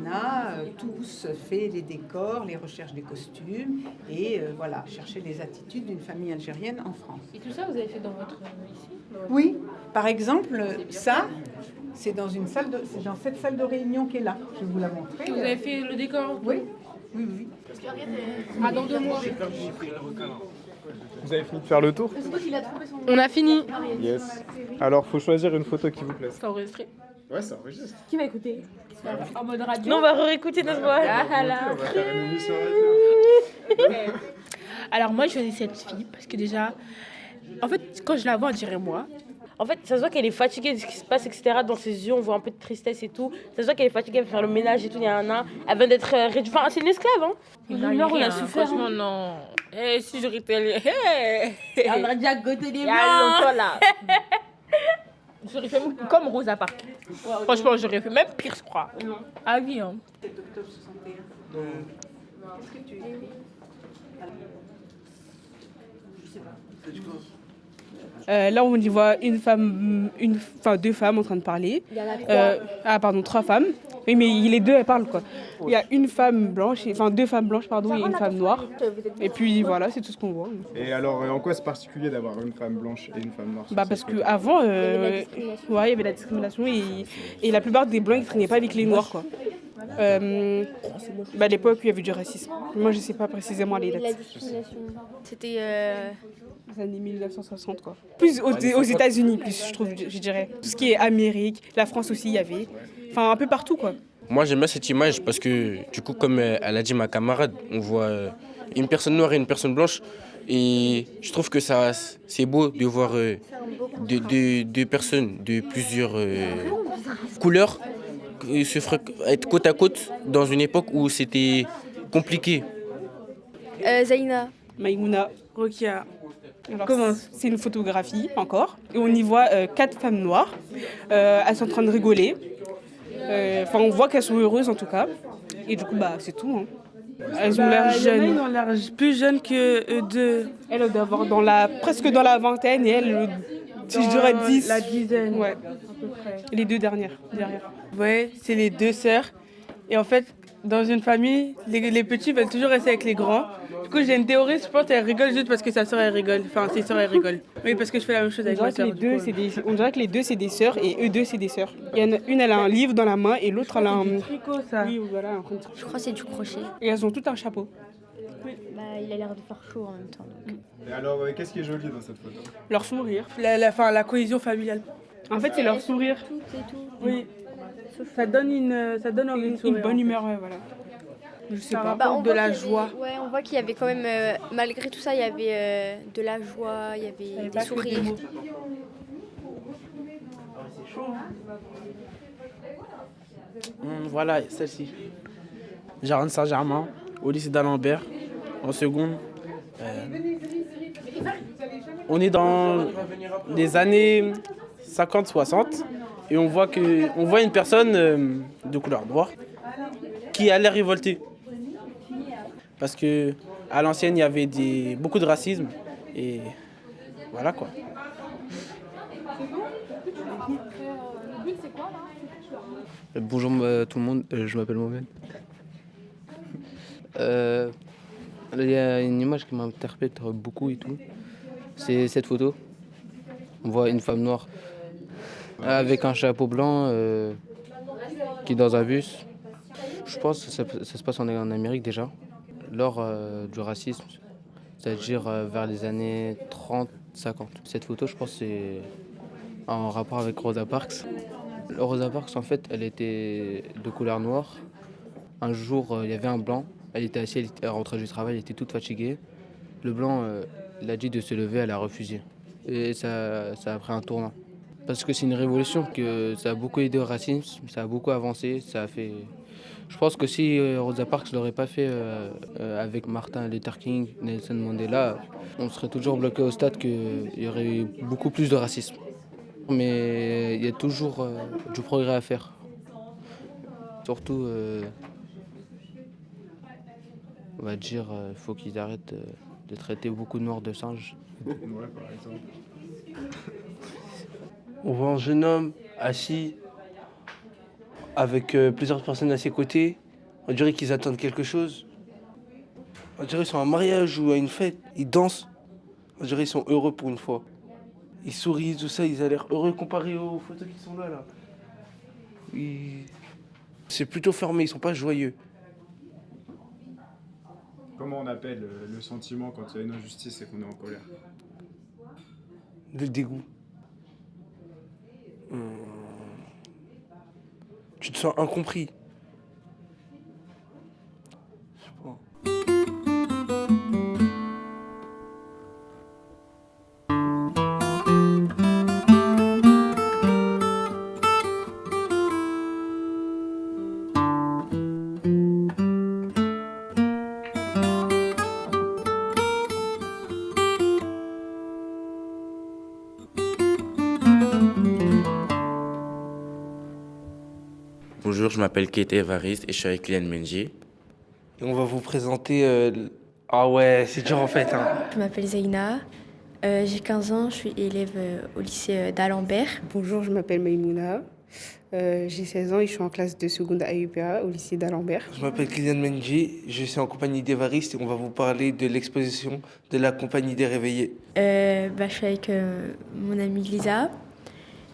a tous fait les décors, les recherches des costumes et voilà, chercher les attitudes d'une famille algérienne en France. Et tout ça, vous avez fait dans votre ici Oui, par exemple, ça, c'est dans cette salle de réunion qui est là. Je vais vous la montrer. Vous avez fait le décor? Oui, oui, oui. Ah, dans 2 mois. Vous avez fini de faire le tour? On a fini. Yes. Alors, faut choisir une photo qui vous plaise. C'est enregistré. Ouais, ça enregistre. Qui va écouter? En mode radio. Non, on va réécouter notre voix. On va faire une émission radio. Alors moi, je choisis cette fille parce que déjà, en fait, quand je la vois, on dirait moi. En fait, ça se voit qu'elle est fatiguée de ce qui se passe, etc. Dans ses yeux, on voit un peu de tristesse et tout. Ça se voit qu'elle est fatiguée, elle veut faire le ménage et tout. Il y a un an. Elle vient d'être réduite. Enfin, c'est une esclave, hein. Non, on a souffert. Franchement, non. Eh, si j'aurais été... Hey. On aurait déjà goûté des Il y a longtemps, là. J'aurais fait comme Rosa Parks. Franchement, j'aurais fait même pire, je crois. Ah oui, hein. 7 octobre 61. Qu'est-ce que tu écris? Je sais pas. Là, on y voit deux femmes en train de parler. Il y en a 3. 3 femmes. Oui, mais les deux, elles parlent, quoi. Il y a une femme blanche, enfin 2 femmes blanches, pardon, et une femme noire. Et puis voilà, c'est tout ce qu'on voit. Et alors, en quoi c'est particulier d'avoir une femme blanche et une femme noire? Bah parce qu'avant, il y avait la discrimination et la plupart des blancs ne traînaient pas avec les noirs, quoi. À l'époque, il y avait du racisme. Moi, je sais pas précisément les La dates. discrimination. C'était Les années 1960, quoi. Plus aux États-Unis, plus, je trouve, je dirais. Tout ce qui est Amérique, la France aussi, il y avait. Enfin, un peu partout, quoi. Moi, j'aime bien cette image parce que, du coup, comme elle a dit ma camarade, on voit une personne noire et une personne blanche. Et je trouve que c'est beau de voir deux personnes de plusieurs couleurs être côte à côte dans une époque où c'était compliqué. Zaina. Maïmouna. Rokia. Alors, c'est une photographie, encore. Et on y voit 4 femmes noires. Elles sont en train de rigoler. Enfin, on voit qu'elles sont heureuses, en tout cas. Et du coup, c'est tout. Hein. Elles ont l'air jeunes. Ils ont l'air plus jeunes que eux deux. Elle doit avoir presque dans la vingtaine et elle, si je dirais 10. La dizaine. Ouais. Et les 2 dernières, derrière. Ouais, c'est les 2 sœurs. Et en fait, dans une famille, les petits veulent toujours rester avec les grands. Du coup, j'ai une théorie, je pense qu'elle rigole juste parce que sa sœur, elle rigole. Enfin, ses sœurs, elles rigolent. Oui, parce que je fais la même chose avec ma sœur. On dirait que les deux, c'est des sœurs et eux deux, c'est des sœurs. Il y en a une, elle a un livre dans la main et l'autre, elle a un... tricot, ça. Oui, voilà. Je crois que c'est du crochet. Et elles ont tout un chapeau. Il a l'air de faire chaud en même temps. Donc. Et alors, qu'est-ce qui est joli dans cette photo? Leur sourire. La cohésion familiale. En fait, c'est leur sourire. Oui. Ça donne envie de sourire. Une bonne humeur, ouais, voilà. Je sais pas. On de voit la qu'il y avait- joie. Ouais, on voit qu'il y avait quand même, malgré tout ça, il y avait de la joie, il y avait des sourires. Voilà, celle-ci. Jardin Saint-Germain, au lycée d'Alembert, en seconde. On est dans les années 50-60 et on voit une personne de couleur noire qui a l'air révoltée. Parce que à l'ancienne, il y avait beaucoup de racisme et voilà quoi. Bonjour tout le monde, je m'appelle Mohamed. Il y a une image qui m'interpelle beaucoup et tout. C'est cette photo. On voit une femme noire avec un chapeau blanc qui est dans un bus. Je pense que ça se passe en Amérique déjà, lors du racisme, c'est-à-dire vers les années 30-50. Cette photo, je pense, c'est en rapport avec Rosa Parks. Rosa Parks, en fait, elle était de couleur noire. Un jour, il y avait un blanc. Elle était assise, elle rentrait du travail, elle était toute fatiguée. Le blanc, il a dit de se lever, elle a refusé. Et ça a pris un tournant. Parce que c'est une révolution, que ça a beaucoup aidé au racisme, ça a beaucoup avancé, ça a fait... Je pense que si Rosa Parks ne l'aurait pas fait avec Martin Luther King, Nelson Mandela, on serait toujours bloqué au stade qu'il y aurait eu beaucoup plus de racisme. Mais il y a toujours du progrès à faire. Surtout, on va dire, il faut qu'ils arrêtent de traiter beaucoup de noirs de singes. Ouais, par exemple. On voit un jeune homme assis avec plusieurs personnes à ses côtés. On dirait qu'ils attendent quelque chose. On dirait qu'ils sont à un mariage ou à une fête. Ils dansent. On dirait qu'ils sont heureux pour une fois. Ils sourient, tout ça, ils ont l'air heureux comparé aux photos qui sont là. C'est plutôt fermé, ils sont pas joyeux. Comment on appelle le sentiment quand il y a une injustice et qu'on est en colère? Le dégoût. Tu te sens incompris. Je sais pas. Bonjour, je m'appelle Keita Evariste et je suis avec Kylian Menji. Et on va vous présenter... Ah ouais, c'est dur en fait. Hein. Je m'appelle Zaina, j'ai 15 ans, je suis élève au lycée d'Alembert. Bonjour, je m'appelle Maïmouna. J'ai 16 ans et je suis en classe de seconde à UPA au lycée d'Alembert. Je m'appelle Kylian Menji, je suis en compagnie d'Evariste et on va vous parler de l'exposition de la compagnie des réveillés. Je suis avec mon amie Lisa.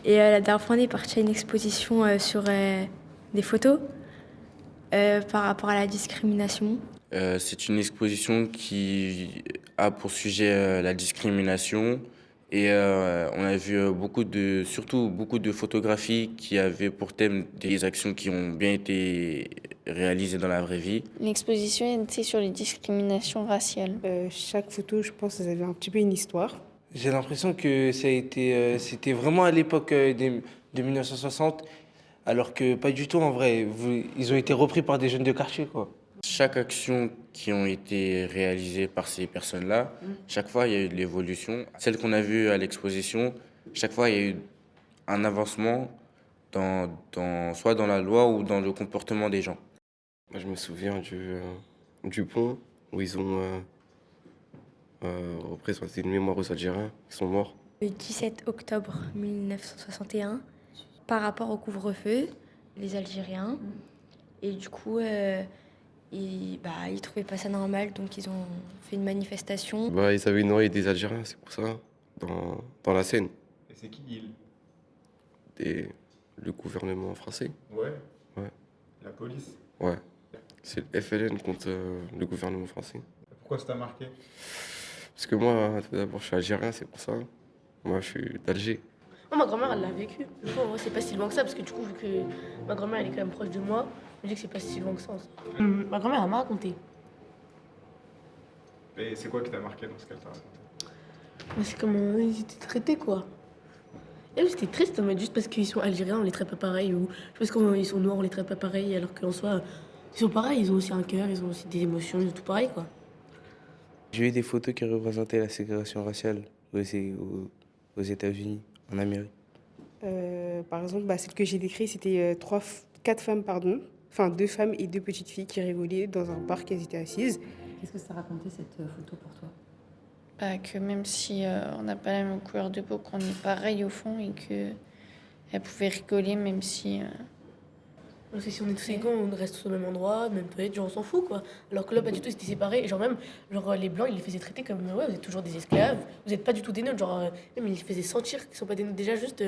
Et la dernière fois, on est parti à une exposition sur des photos par rapport à la discrimination. C'est une exposition qui a pour sujet la discrimination et on a vu surtout beaucoup de photographies qui avaient pour thème des actions qui ont bien été réalisées dans la vraie vie. L'exposition était sur les discriminations raciales. Chaque photo, je pense, elles avaient un petit peu une histoire. J'ai l'impression que c'était vraiment à l'époque de 1960, alors que pas du tout en vrai. Ils ont été repris par des jeunes de quartier, quoi. Chaque action qui ont été réalisées par ces personnes-là, chaque fois il y a eu de l'évolution. Celle qu'on a vue à l'exposition, chaque fois il y a eu un avancement soit dans la loi ou dans le comportement des gens. Moi, je me souviens du pont où ils ont représenté une mémoire aux Algériens qui sont morts. Le 17 octobre 1961, par rapport au couvre-feu, les Algériens, et du coup, ils trouvaient pas ça normal, donc ils ont fait une manifestation. Ils avaient noyé des Algériens, c'est pour ça, dans la Seine. Et c'est qui ils? Le gouvernement français. Ouais. Ouais. La police. Ouais. C'est le FLN contre le gouvernement français. Pourquoi ça t'a marqué? Parce que moi, tout d'abord, je suis algérien, c'est pour ça. Moi, je suis d'Alger. Ma grand-mère, elle l'a vécu. Du coup, en vrai, c'est pas si loin que ça, parce que du coup, vu que ma grand-mère, elle est quand même proche de moi, je me dis que c'est pas si loin que ça. Ma grand-mère, elle m'a raconté. Et c'est quoi qui t'a marqué dans ce qu'elle t'a raconté? C'est comment ils étaient traités, quoi. Et j'étais triste, mais juste parce qu'ils sont algériens, on les traite pas pareil, ou parce qu'ils sont noirs, on les traite pas pareil, alors qu'en soi, ils sont pareils, ils ont aussi un cœur, ils ont aussi des émotions, ils ont tout pareil, quoi. J'ai eu des photos qui représentaient la ségrégation raciale aux États-Unis, en Amérique. Par exemple, celle que j'ai décrite, c'était 4 femmes, enfin 2 femmes et 2 petites filles qui rigolaient dans un parc, elles étaient assises. Qu'est-ce que ça racontait cette photo pour toi? Que même si on n'a pas la même couleur de peau, qu'on est pareil au fond et qu'elle pouvait rigoler même si... Parce que si on est tous égaux, on reste tous au même endroit, même peut-être, genre on s'en fout, quoi. Alors que là, pas du tout, ils étaient séparés. Et genre même, les blancs, ils les faisaient traiter comme, ouais, vous êtes toujours des esclaves, vous n'êtes pas du tout des nôtres. Genre, même ils les faisaient sentir qu'ils sont pas des nôtres. Déjà juste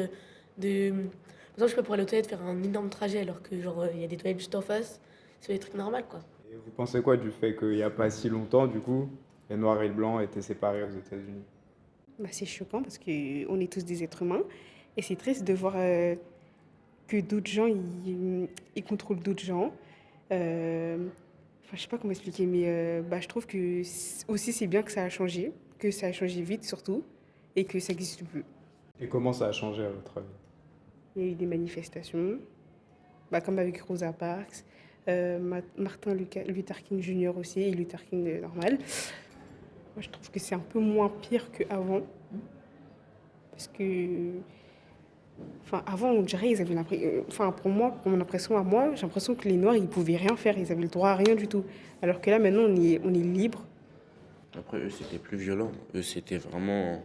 Par exemple, je sais pas, pour aller aux toilettes, faire un énorme trajet, alors que genre, il y a des toilettes juste en face, c'est des trucs normaux, quoi. Et vous pensez quoi du fait qu'il n'y a pas si longtemps, du coup, les noirs et les blancs étaient séparés aux États-Unis? C'est choquant parce qu'on est tous des êtres humains. Et c'est triste de voir que d'autres gens, ils contrôlent d'autres gens. Je sais pas comment expliquer, mais je trouve que aussi c'est bien que ça a changé vite surtout, et que ça n'existe plus. Et comment ça a changé à votre avis? Il y a eu des manifestations, comme avec Rosa Parks, Martin Luther King Jr. aussi, et Luther King normal. Moi, je trouve que c'est un peu moins pire qu'avant. Parce que... avant, on dirait, ils avaient l'impression... pour mon impression à moi, j'ai l'impression que les Noirs, ils pouvaient rien faire, ils avaient le droit à rien du tout. Alors que là, maintenant, on est libre. Après, eux, c'était plus violent. Eux, c'était vraiment...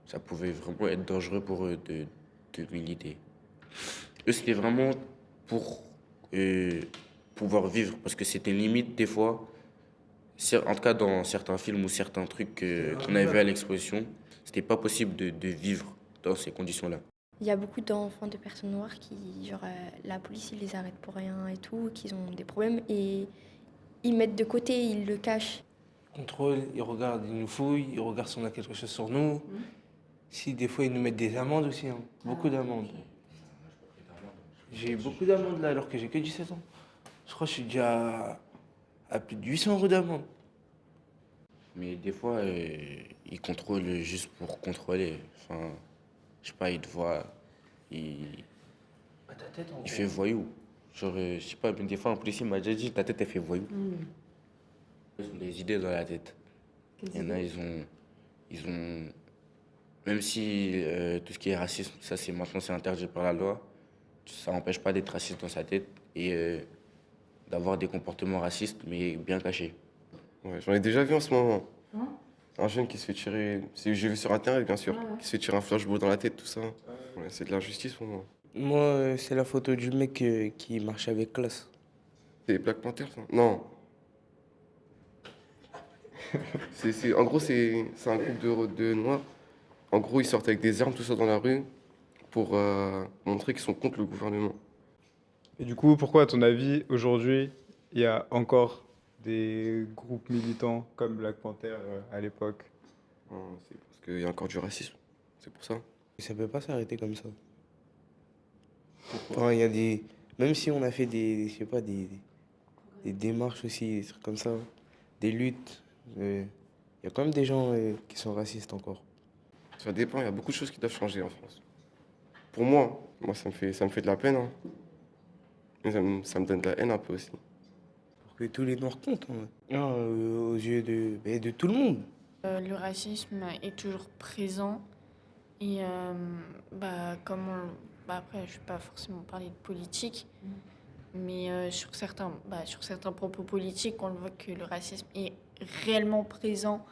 Ça pouvait vraiment être dangereux pour eux de militer. Eux, c'était vraiment pour pouvoir vivre. Parce que c'était limite des fois, en tout cas dans certains films ou certains trucs qu'on avait vus à l'exposition, c'était pas possible de vivre dans ces conditions-là. Il y a beaucoup d'enfants de personnes noires qui, genre, la police, ils les arrête pour rien et tout, qu'ils ont des problèmes et ils mettent de côté, ils le cachent. Contrôle, ils regardent, ils nous fouillent, ils regardent si on a quelque chose sur nous. Si des fois ils nous mettent des amendes aussi, hein. Beaucoup d'amendes. J'ai eu beaucoup d'amendes là alors que j'ai que 17 ans. Je crois que je suis déjà à plus de 800 € d'amende. Mais des fois, ils contrôlent juste pour contrôler. Enfin, je sais pas, ils te voient, il fait voyou. Genre, je sais pas, mais des fois, un policier m'a déjà dit, ta tête, elle fait voyou. Ils ont des idées dans la tête. Il y en a, ils ont... Même si tout ce qui est racisme, ça, maintenant, c'est interdit par la loi, ça n'empêche pas d'être raciste dans sa tête et d'avoir des comportements racistes, mais bien cachés. Ouais, j'en ai déjà vu en ce moment. Un jeune qui se fait tirer, j'ai vu sur internet bien sûr, qui se fait tirer un flashball dans la tête, tout ça. Ouais, c'est de l'injustice pour moi. Moi, c'est la photo du mec qui marche avec classe. C'est Black Panther, ça? Non. En gros, c'est un groupe de noirs. En gros, ils sortent avec des armes, tout ça dans la rue, pour montrer qu'ils sont contre le gouvernement. Et du coup, pourquoi, à ton avis, aujourd'hui, il y a encore des groupes militants comme Black Panther à l'époque? C'est parce qu'il y a encore du racisme, c'est pour ça. Ça peut pas s'arrêter comme ça. Enfin, il y a des... Même si on a fait je sais pas, des démarches aussi, des trucs comme ça, des luttes, il y a quand même des gens qui sont racistes encore. Ça dépend, il y a beaucoup de choses qui doivent changer en France. Pour moi, ça me fait de la peine. Hein. Mais ça me donne de la haine un peu aussi. Pour que tous les Noirs comptent, hein. Aux yeux de tout le monde. Le racisme est toujours présent et après je ne vais pas forcément parler de politique, mais sur certains propos politiques, on le voit que le racisme est réellement présent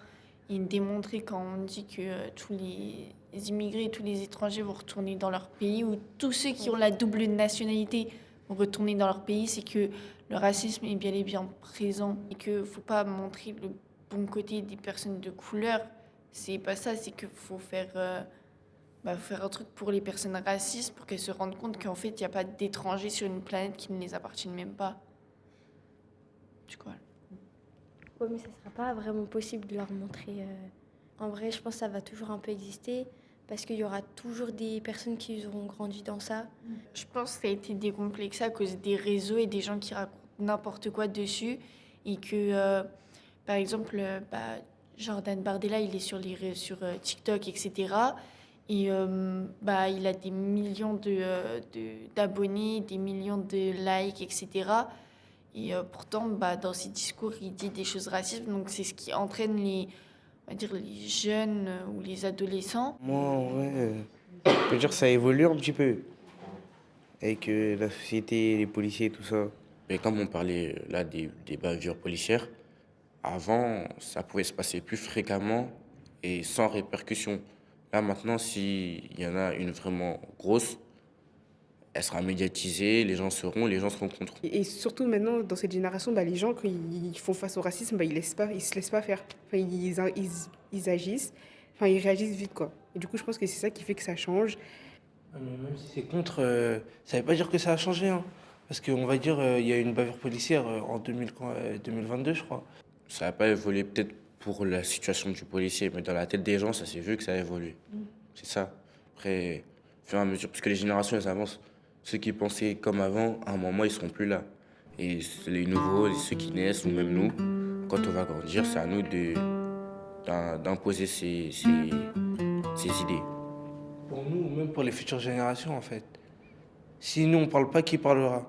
et démontré quand on dit que tous les immigrés, tous les étrangers vont retourner dans leur pays, ou tous ceux qui ont la double nationalité vont retourner dans leur pays, c'est que le racisme est bel et bien présent et qu'il ne faut pas montrer le bon côté des personnes de couleur. C'est pas ça, c'est qu'il faut faire un truc pour les personnes racistes pour qu'elles se rendent compte qu'en fait, il n'y a pas d'étrangers sur une planète qui ne les appartiennent même pas. Du coup, voilà. Oui, mais ça ne sera pas vraiment possible de leur montrer. En vrai, je pense que ça va toujours un peu exister parce qu'il y aura toujours des personnes qui auront grandi dans ça. Je pense que ça a été décomplexé à cause des réseaux et des gens qui racontent n'importe quoi dessus. Et que, par exemple, Jordan Bardella, il est sur TikTok, etc. Et il a des millions d'abonnés, des millions de likes, etc. Et pourtant, dans ses discours, il dit des choses racistes. Donc c'est ce qui entraîne les jeunes ou les adolescents. Moi, en vrai, je peux dire que ça évolue un petit peu. Avec la société, les policiers, tout ça. Et comme on parlait là des bavures policières, avant, ça pouvait se passer plus fréquemment et sans répercussion. Là, maintenant, s'il y en a une vraiment grosse, elle sera médiatisée, les gens seront contre. Et surtout maintenant, dans cette génération, les gens, quand ils font face au racisme, ils se laissent pas faire. Enfin, ils agissent, ils réagissent vite, quoi. Et du coup, je pense que c'est ça qui fait que ça change. Mais même si c'est contre, ça veut pas dire que ça a changé. Hein. Parce qu'on va dire, il y a eu une bavure policière en 2022, je crois. Ça n'a pas évolué peut-être pour la situation du policier, mais dans la tête des gens, ça s'est vu que ça a évolué. C'est ça. Après, au fur et à mesure, parce que les générations, elles avancent. Ceux qui pensaient comme avant, à un moment, ils seront plus là. Et les nouveaux, ceux qui naissent, ou même nous, quand on va grandir, c'est à nous d'imposer ces idées. Pour nous, ou même pour les futures générations, en fait. Si nous, on parle pas, qui parlera?